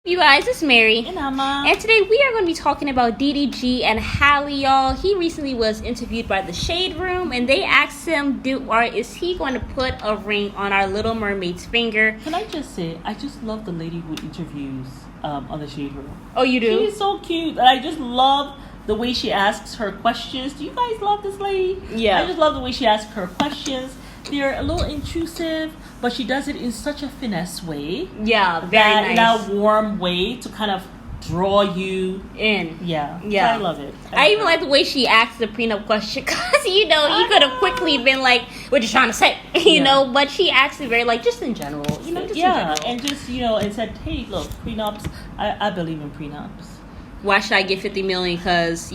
You guys, it's Mary. And Emma. And today we are going to be talking about DDG and Halle, y'all. He recently was interviewed by the Shade Room, and they asked him, is he going to put a ring on our Little Mermaid's finger? Can I just say, I just love the lady who interviews on the Shade Room. Oh, you do? She's so cute. And I just love the way she asks her questions. Do you guys love this lady? Yeah. I just love the way she asks her questions. They're a little intrusive, but she does it in such a finesse way. Yeah, very nice. In a warm way to kind of draw you in. Yeah. So I love it. I even like the way she asked the prenup question because, you could have quickly been like, what you trying to say? You know, but she asked it very, just in general. Just in general. And just, and said, hey, look, prenups, I believe in prenups. Why should I get $50 million? Because,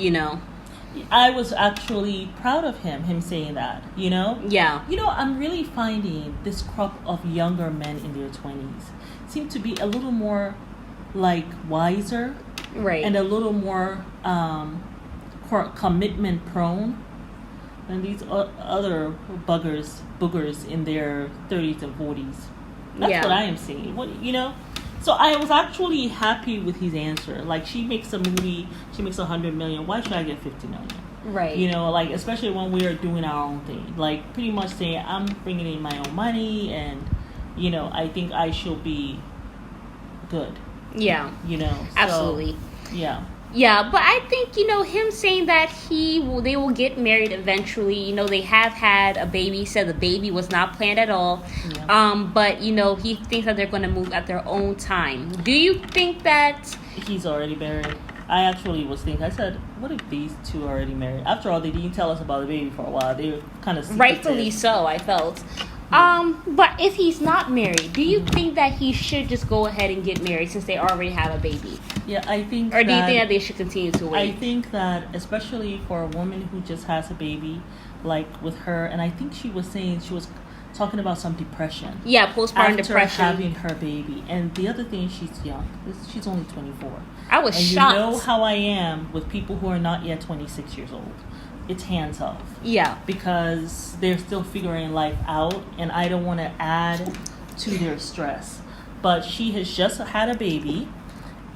I was actually proud of him saying that, Yeah. I'm really finding this crop of younger men in their 20s seem to be a little more, wiser. Right. And a little more commitment prone than these other boogers in their 30s and 40s. That's what I am seeing. So I was actually happy with his answer. She makes a movie, she makes $100 million. Why should I get $50 million? Right. Especially when we are doing our own thing. Pretty much saying I'm bringing in my own money, and I think I should be good. Yeah. Absolutely. Yeah. Yeah, but I think, him saying that they will get married eventually. They have had a baby. He said the baby was not planned at all. Yeah. But, he thinks that they're going to move at their own time. Do you think that... He's already married? I actually was thinking, I said, what if these two are already married? After all, they didn't tell us about the baby for a while. They were kind of secretive. Rightfully so, I felt. But if he's not married, do you think that he should just go ahead and get married since they already have a baby? Yeah, I think. Or do you think that they should continue to wait? I think that, especially for a woman who just has a baby, with her, and I think she was talking about some depression. Yeah, postpartum depression. After having her baby. And the other thing, she's young. She's only 24. I was shocked. You know how I am with people who are not yet 26 years old. It's hands off. Yeah. Because they're still figuring life out, and I don't want to add to their stress. But she has just had a baby,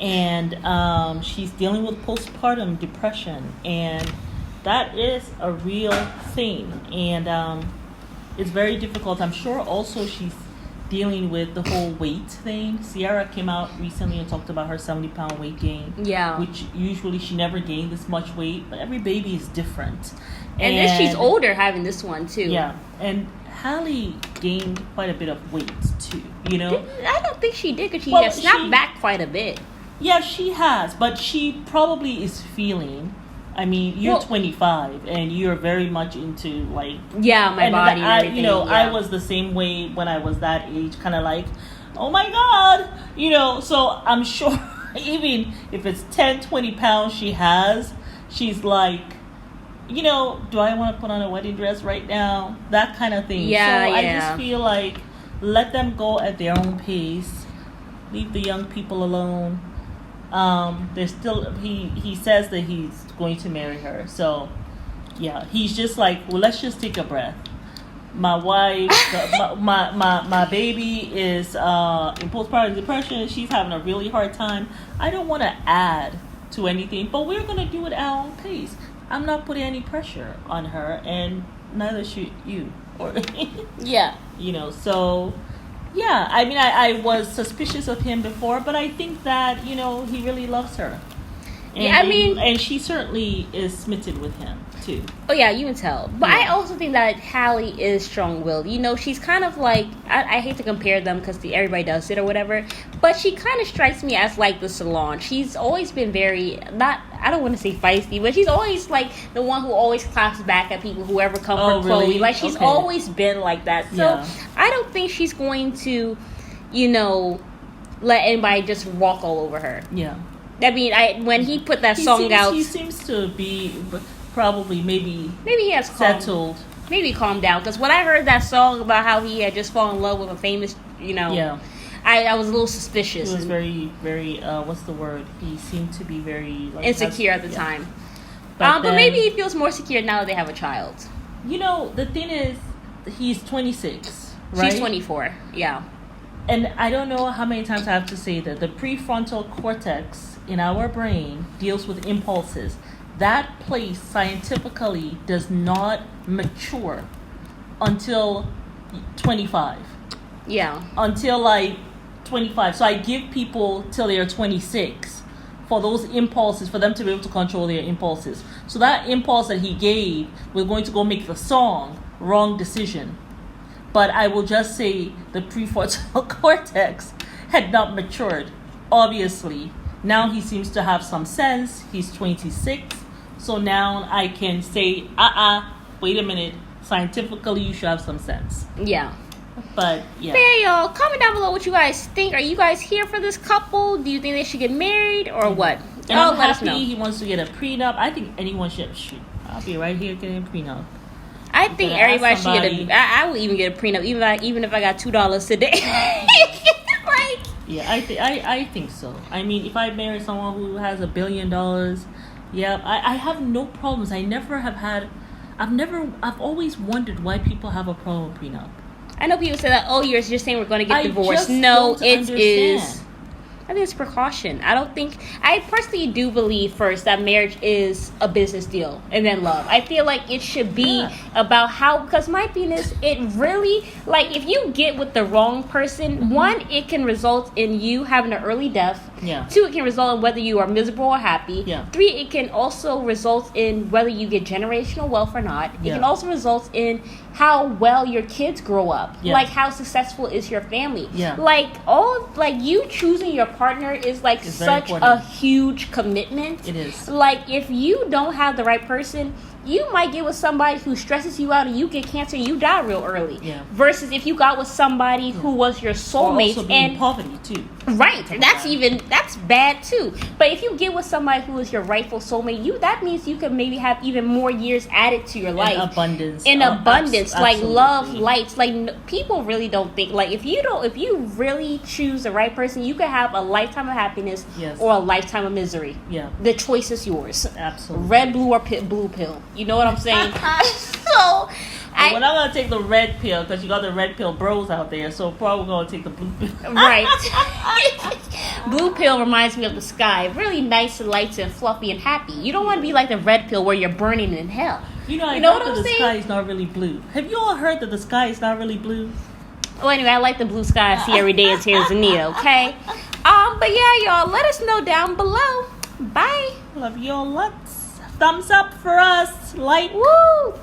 and she's dealing with postpartum depression, and that is a real thing. And it's very difficult. I'm sure also she's dealing with the whole weight thing. Sierra came out recently and talked about her 70-pound weight gain. Yeah. Which usually she never gained this much weight, but every baby is different. And then she's older having this one too. Yeah. And Halle gained quite a bit of weight too, I don't think she did, because she has snapped back quite a bit. Yeah, she has, but she probably is feeling... I mean, you're 25 and you're very much into my body. And everything. I was the same way when I was that age, kind of oh my God, so I'm sure even if it's 10, 20 pounds she's do I want to put on a wedding dress right now? That kind of thing. Yeah, so I just feel let them go at their own pace. Leave the young people alone. There's still he says that he's going to marry her, so yeah, he's just let's just take a breath. My wife, my baby is in postpartum depression. She's having a really hard time. I don't want to add to anything, but we're gonna do it at our own pace. I'm not putting any pressure on her, and neither should you. Or yeah, so. Yeah, I mean, I was suspicious of him before, but I think that, he really loves her. And, and she certainly is smitten with him, too. Oh, yeah, you can tell. But I also think that Halle is strong-willed. she's kind of I hate to compare them because everybody does it or whatever, but she kind of strikes me as the Salon. She's always been very, I don't want to say feisty, but she's always the one who always claps back at people, whoever comes for Chloe. Really? She's always been like that. So I don't think she's going to, let anybody just walk all over her. Yeah. I mean, when he put that song out... He seems to be probably maybe he has settled. Maybe calmed down. Because when I heard that song about how he had just fallen in love with a famous, Yeah. I was a little suspicious. He was very, very, what's the word? He seemed to be very... insecure at the time. But maybe he feels more secure now that they have a child. The thing is, he's 26, right? She's 24, yeah. And I don't know how many times I have to say that the prefrontal cortex in our brain deals with impulses. That place scientifically does not mature until 25. Yeah. Until like 25. So I give people till they're 26 for those impulses, for them to be able to control their impulses. So that impulse that he gave, we're going to go make the song, wrong decision. But I will just say the prefrontal cortex had not matured, obviously. Now he seems to have some sense. He's 26. So now I can say, wait a minute. Scientifically, you should have some sense. Yeah. But, yeah. Fair, y'all. Comment down below what you guys think. Are you guys here for this couple? Do you think they should get married or what? And I'm let us know. happy he wants to get a prenup. I think anyone should. I'll be right here getting a prenup. I think everybody should get I will even get a prenup, even if I got $2 today. Like, yeah, I think so. I mean, if I marry someone who has $1 billion, yeah, I have no problems. I've always wondered why people have a problem with prenup. I know people say that, oh, you're just saying we're going to get divorced. Just No, don't it understand. is. I think it's precaution. I personally do believe first that marriage is a business deal and then love. I feel like it should be about because my opinion is it really, like, if you get with the wrong person, one, it can result in you having an early death. Yeah. 2, it can result in whether you are miserable or happy. Yeah. 3, it can also result in whether you get generational wealth or not. It can also result in how well your kids grow up. Yeah. Like, how successful is your family. Yeah. Like, you choosing your partner is like such a huge commitment. It is. Like, if you don't have the right person, you might get with somebody who stresses you out and you get cancer and you die real early. Yeah. Versus if you got with somebody who was your soulmate also in poverty too. Right. That's bad too. But if you get with somebody who is your rightful soulmate, that means you can maybe have even more years added to your life. In abundance. Like, absolutely. love, lights. Like, people really don't think, like, if you really choose the right person, you can have a lifetime of happiness or a lifetime of misery. Yeah. The choice is yours. Absolutely. Red, blue, or blue pill. You know what I'm saying? So we're not gonna take the red pill because you got the red pill bros out there. So probably gonna take the blue pill. Right. Blue pill reminds me of the sky, really nice and light and fluffy and happy. You don't want to be like the red pill where you're burning in hell. You know what that I'm the saying? sky is not really blue. Have you all heard that the sky is not really blue? Well, anyway, I like the blue sky I see every day in Tanzania. Okay. But yeah, y'all, let us know down below. Bye. Love you all lots. Thumbs up for us. Like. Woo.